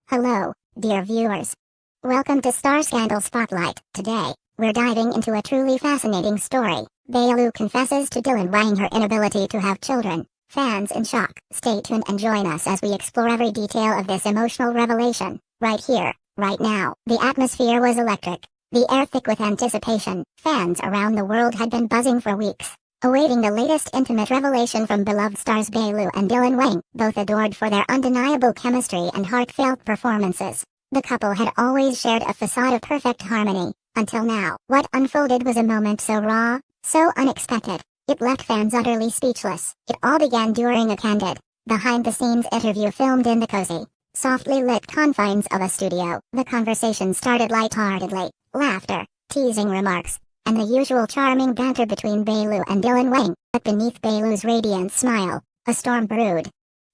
Hello, dear viewers. Welcome to Star Scandal Spotlight. Today, we're diving into a truly fascinating story. Beilu confesses to Dylan Wang her inability to have children. Fans in shock. Stay tuned and join us as we explore every detail of this emotional revelation. Right here, right now. The atmosphere was electric. The air thick with anticipation. Fans around the world had been buzzing for weeks, awaiting the latest intimate revelation from beloved stars Beilu and Dylan Wang, both adored for their undeniable chemistry and heartfelt performances. The couple had always shared a facade of perfect harmony, until now. What unfolded was a moment so raw, so unexpected. It left fans utterly speechless. It all began during a candid, behind-the-scenes interview filmed in the cozy, softly lit confines of a studio. The conversation started lightheartedly, laughter, teasing remarks, and the usual charming banter between Beilu and Dylan Wang. But beneath Beilu's radiant smile, a storm brewed.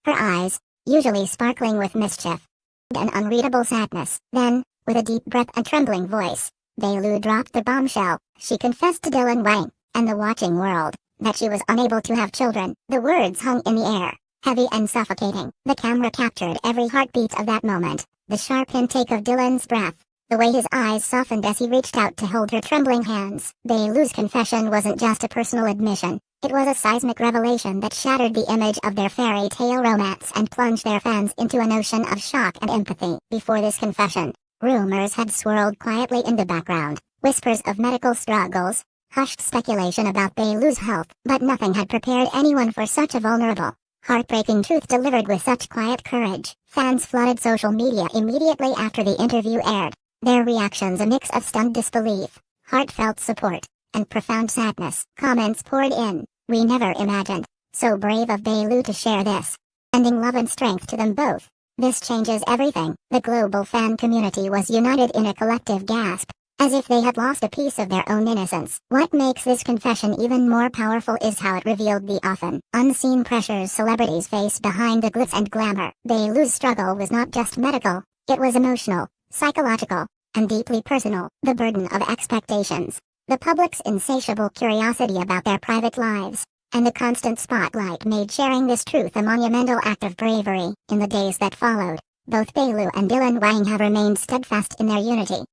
Her eyes, usually sparkling with mischief, an unreadable sadness. Then, with a deep breath and trembling voice, Beilu dropped the bombshell. She confessed to Dylan Wang, and the watching world, that she was unable to have children. The words hung in the air, heavy and suffocating. The camera captured every heartbeat of that moment, the sharp intake of Dylan's breath, the way his eyes softened as he reached out to hold her trembling hands. Beilu's confession wasn't just a personal admission. It was a seismic revelation that shattered the image of their fairy tale romance and plunged their fans into an ocean of shock and empathy. Before this confession, rumors had swirled quietly in the background, whispers of medical struggles, hushed speculation about Beilu's health, but nothing had prepared anyone for such a vulnerable, heartbreaking truth delivered with such quiet courage. Fans flooded social media immediately after the interview aired, their reactions a mix of stunned disbelief, heartfelt support, and profound sadness. Comments poured in. "We never imagined. So brave of Beilu to share this. Sending love and strength to them both. This changes everything." The global fan community was united in a collective gasp, as if they had lost a piece of their own innocence. What makes this confession even more powerful is how it revealed the often unseen pressures celebrities face behind the glitz and glamour. Beilu's struggle was not just medical, it was emotional, psychological, and deeply personal. The burden of expectations, the public's insatiable curiosity about their private lives, and the constant spotlight made sharing this truth a monumental act of bravery. In the days that followed, both Beilu and Dylan Wang have remained steadfast in their unity.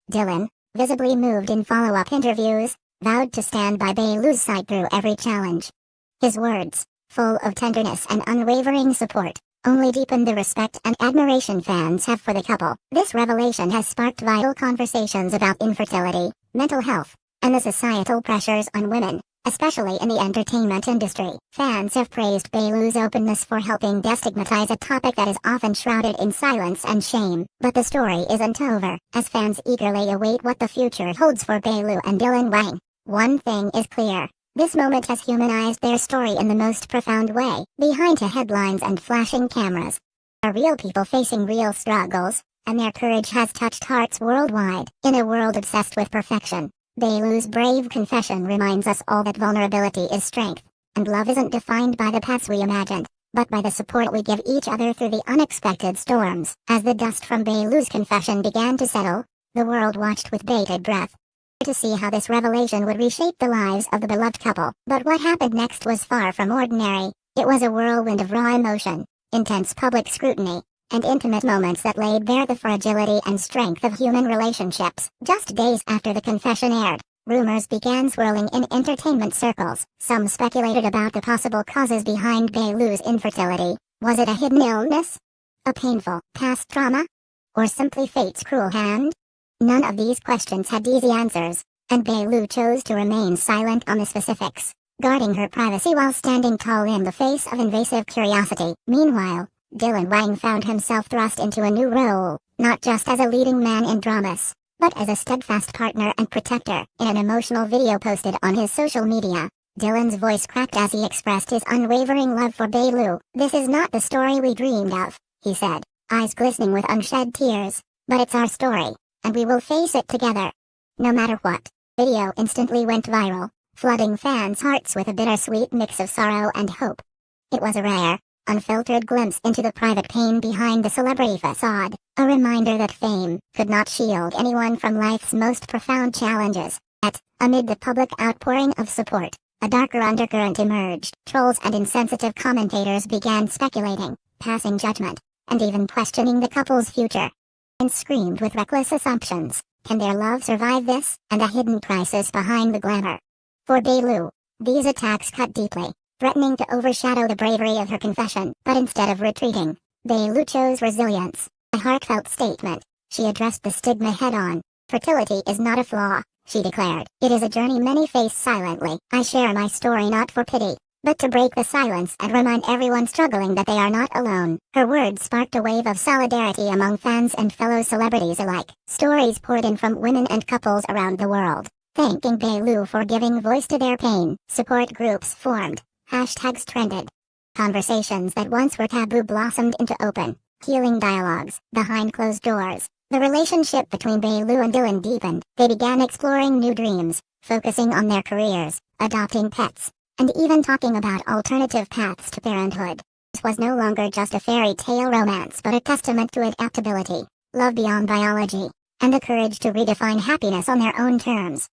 Dylan, visibly moved in follow-up interviews, vowed to stand by Beilu's side through every challenge. His words, full of tenderness and unwavering support, only deepened the respect and admiration fans have for the couple. This revelation has sparked vital conversations about infertility, mental health, and the societal pressures on women, especially in the entertainment industry. Fans have praised Beilu's openness for helping destigmatize a topic that is often shrouded in silence and shame. But the story isn't over, as fans eagerly await what the future holds for Beilu and Dylan Wang. One thing is clear. This moment has humanized their story in the most profound way. Behind the headlines and flashing cameras are real people facing real struggles, and their courage has touched hearts worldwide. In a world obsessed with perfection, Beilu's brave confession reminds us all that vulnerability is strength, and love isn't defined by the paths we imagined, but by the support we give each other through the unexpected storms. As the dust from Beilu's confession began to settle, the world watched with bated breath, to see how this revelation would reshape the lives of the beloved couple. But what happened next was far from ordinary. It was a whirlwind of raw emotion, intense public scrutiny, and intimate moments that laid bare the fragility and strength of human relationships. Just days after the confession aired, rumors began swirling in entertainment circles. Some speculated about the possible causes behind Beilu's infertility. Was it a hidden illness? A painful past trauma? Or simply fate's cruel hand? None of these questions had easy answers, and Beilu chose to remain silent on the specifics, guarding her privacy while standing tall in the face of invasive curiosity. Meanwhile, Dylan Wang found himself thrust into a new role, not just as a leading man in dramas, but as a steadfast partner and protector. In an emotional video posted on his social media, Dylan's voice cracked as he expressed his unwavering love for Beilu. "This is not the story we dreamed of," he said, eyes glistening with unshed tears, "but it's our story, and we will face it together, no matter what." Video instantly went viral, flooding fans' hearts with a bittersweet mix of sorrow and hope. It was a rare, unfiltered glimpse into the private pain behind the celebrity facade, a reminder that fame could not shield anyone from life's most profound challenges. Yet, amid the public outpouring of support, a darker undercurrent emerged. Trolls and insensitive commentators began speculating, passing judgment, and even questioning the couple's future. And screamed with reckless assumptions, can their love survive this, and a hidden crisis behind the glamour? For Beilu, these attacks cut deeply, threatening to overshadow the bravery of her confession, but instead of retreating, Beilu chose resilience. A heartfelt statement, she addressed the stigma head-on. Fertility is not a flaw, she declared. It is a journey many face silently. I share my story not for pity, but to break the silence and remind everyone struggling that they are not alone. Her words sparked a wave of solidarity among fans and fellow celebrities alike. Stories poured in from women and couples around the world, thanking Beilu for giving voice to their pain. Support groups formed. Hashtags trended. Conversations that once were taboo blossomed into open, healing dialogues. Behind closed doors, the relationship between Beilu and Dylan deepened. They began exploring new dreams, focusing on their careers, adopting pets, and even talking about alternative paths to parenthood. This was no longer just a fairy tale romance but a testament to adaptability, love beyond biology, and the courage to redefine happiness on their own terms.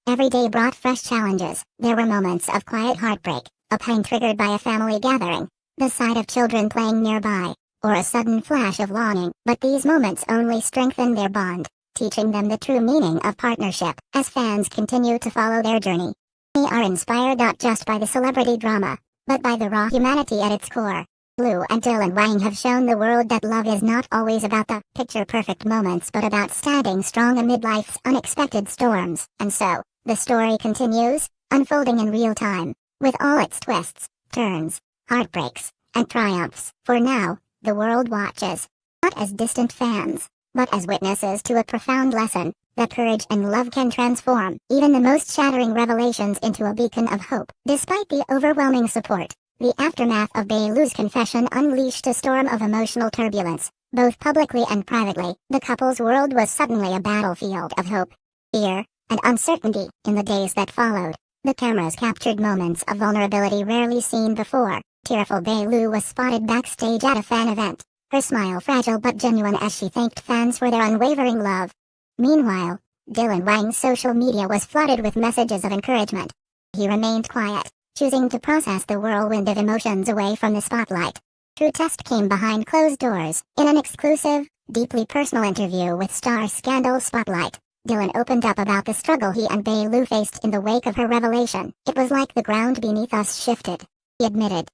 Every day brought fresh challenges. There were moments of quiet heartbreak, a pain triggered by a family gathering, the sight of children playing nearby, or a sudden flash of longing. But these moments only strengthened their bond, teaching them the true meaning of partnership. As fans continue to follow their journey, they are inspired not just by the celebrity drama, but by the raw humanity at its core. Beilu and Dylan Wang have shown the world that love is not always about the picture-perfect moments but about standing strong amid life's unexpected storms. And so, the story continues, unfolding in real time, with all its twists, turns, heartbreaks, and triumphs. For now, the world watches, not as distant fans, but as witnesses to a profound lesson, that courage and love can transform even the most shattering revelations into a beacon of hope. Despite the overwhelming support, the aftermath of Beilu's confession unleashed a storm of emotional turbulence, both publicly and privately. The couple's world was suddenly a battlefield of hope, fear, and uncertainty. In the days that followed, the cameras captured moments of vulnerability rarely seen before. Tearful Beilu was spotted backstage at a fan event, her smile fragile but genuine as she thanked fans for their unwavering love. Meanwhile, Dylan Wang's social media was flooded with messages of encouragement. He remained quiet, choosing to process the whirlwind of emotions away from the spotlight. True test came behind closed doors. In an exclusive, deeply personal interview with Star Scandal Spotlight, Dylan opened up about the struggle he and Beilu faced in the wake of her revelation. It was like the ground beneath us shifted, he admitted.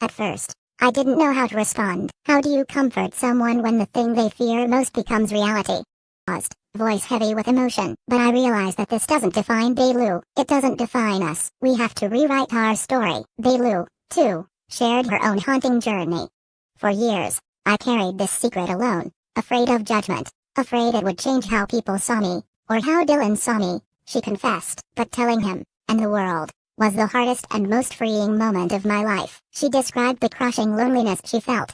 At first, I didn't know how to respond. How do you comfort someone when the thing they fear most becomes reality? Paused, voice heavy with emotion. But I realize that this doesn't define Beilu. It doesn't define us. We have to rewrite our story. Beilu, too, shared her own haunting journey. For years, I carried this secret alone, afraid of judgment, afraid it would change how people saw me, or how Dylan saw me, she confessed. But telling him, and the world, was the hardest and most freeing moment of my life. She described the crushing loneliness she felt.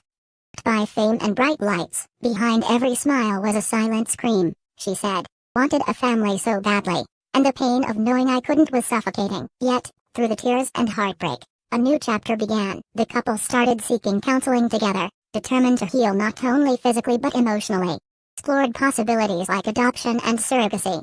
By fame and bright lights, behind every smile was a silent scream, she said. Wanted a family so badly, and the pain of knowing I couldn't was suffocating. Yet, through the tears and heartbreak, a new chapter began. The couple started seeking counseling together, determined to heal not only physically but emotionally. Explored possibilities like adoption and surrogacy.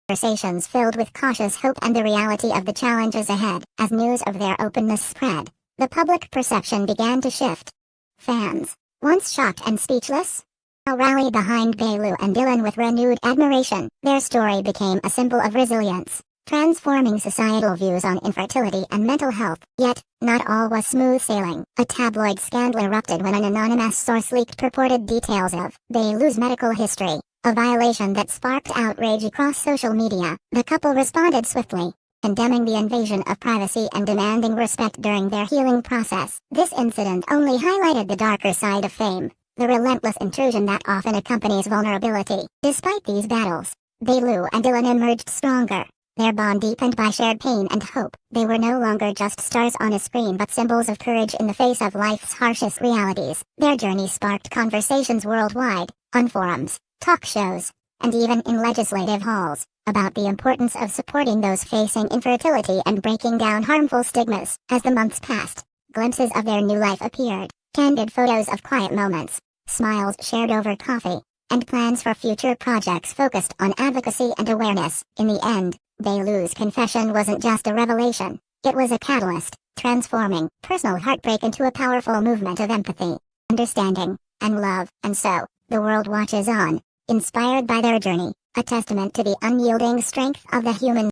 Conversations filled with cautious hope and the reality of the challenges ahead. As news of their openness spread, the public perception began to shift. Fans, once shocked and speechless, now rallied behind Beilu and Dylan with renewed admiration. Their story became a symbol of resilience, transforming societal views on infertility and mental health. Yet, not all was smooth sailing. A tabloid scandal erupted when an anonymous source leaked purported details of Beilu's medical history, a violation that sparked outrage across social media. The couple responded swiftly, condemning the invasion of privacy and demanding respect during their healing process. This incident only highlighted the darker side of fame, the relentless intrusion that often accompanies vulnerability. Despite these battles, Beilu and Dylan emerged stronger. Their bond deepened by shared pain and hope. They were no longer just stars on a screen but symbols of courage in the face of life's harshest realities. Their journey sparked conversations worldwide, on forums, talk shows, and even in legislative halls, about the importance of supporting those facing infertility and breaking down harmful stigmas. As the months passed, glimpses of their new life appeared, candid photos of quiet moments, smiles shared over coffee, and plans for future projects focused on advocacy and awareness. In the end, Beilu's confession wasn't just a revelation, it was a catalyst, transforming personal heartbreak into a powerful movement of empathy, understanding, and love, and so, the world watches on, inspired by their journey, a testament to the unyielding strength of the human